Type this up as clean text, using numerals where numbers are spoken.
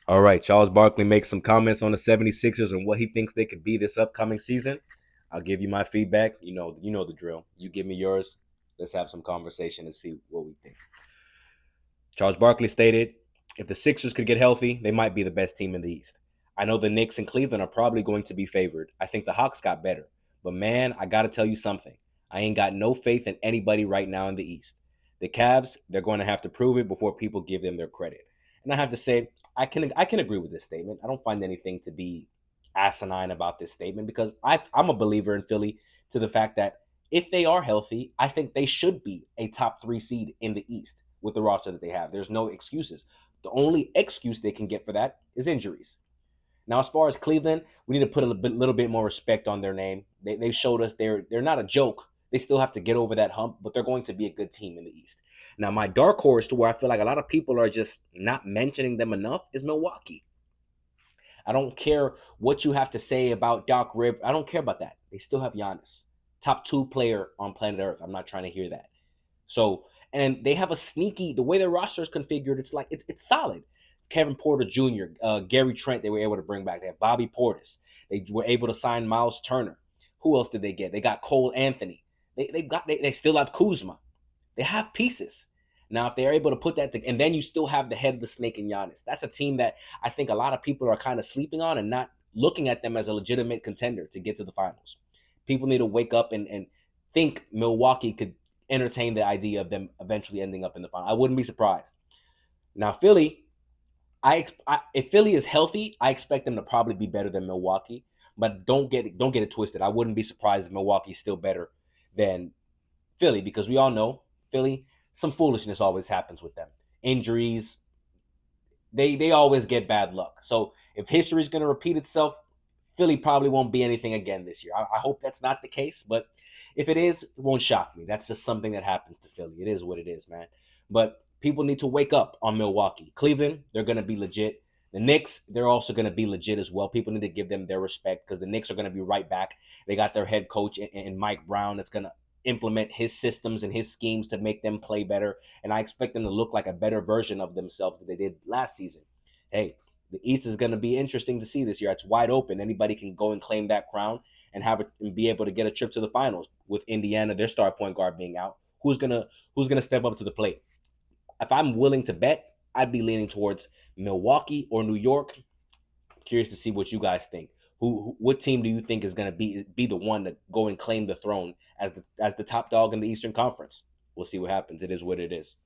All right, Charles Barkley makes some comments on the 76ers and what he thinks they could be this upcoming season. I'll give you my feedback. You know the drill. You give me yours. Let's have some conversation and see what we think. Charles Barkley stated, if the Sixers could get healthy, they might be the best team in the East. I know the Knicks and Cleveland are probably going to be favored. I think the Hawks got better. But man, I got to tell you something. I ain't got no faith in anybody right now in the East. The Cavs, they're going to have to prove it before people give them their credit. And I have to say, I can agree with this statement. I don't find anything to be asinine about this statement because I'm a believer in Philly to the fact that if they are healthy, I think they should be a top 3 seed in the East with the roster that they have. There's no excuses. The only excuse they can get for that is injuries. Now, as far as Cleveland, we need to put little bit more respect on their name. They showed us they're not a joke. They still have to get over that hump, but they're going to be a good team in the East. Now, my dark horse, to where I feel like a lot of people are just not mentioning them enough, is Milwaukee. I don't care what you have to say about Doc Rivers. I don't care about that. They still have Giannis, top 2 player on planet Earth. I'm not trying to hear that. So, and they have a sneaky, the way their roster is configured, it's like it's solid. Kevin Porter Jr., Gary Trent, they were able to bring back. They have Bobby Portis. They were able to sign Miles Turner. Who else did they get? They got Cole Anthony. They still have Kuzma. They have pieces. Now, if they're able to put that, and then you still have the head of the snake in Giannis. That's a team that I think a lot of people are kind of sleeping on and not looking at them as a legitimate contender to get to the finals. People need to wake up and think Milwaukee could entertain the idea of them eventually ending up in the final. I wouldn't be surprised. Now, Philly, if Philly is healthy, I expect them to probably be better than Milwaukee. But don't get it twisted. I wouldn't be surprised if Milwaukee is still better than Philly because we all know Philly, some foolishness always happens with them. Injuries, they always get bad luck. So if history is going to repeat itself, Philly probably won't be anything again this year. I hope that's not the case, but if it is, it won't shock me. That's just something that happens to Philly. It is what it is, man. But people need to wake up on Milwaukee. Cleveland, they're going to be legit. The Knicks, they're also going to be legit as well. People need to give them their respect because the Knicks are going to be right back. They got their head coach in Mike Brown that's going to implement his systems and his schemes to make them play better. And I expect them to look like a better version of themselves than they did last season. Hey, the East is going to be interesting to see this year. It's wide open. Anybody can go and claim that crown and have it and be able to get a trip to the finals. With Indiana, their star point guard being out, who's gonna step up to the plate? If I'm willing to bet, I'd be leaning towards Milwaukee or New York. Curious to see what you guys think. What team do you think is going to be the one to go and claim the throne as the top dog in the Eastern Conference? We'll see what happens. It is what it is.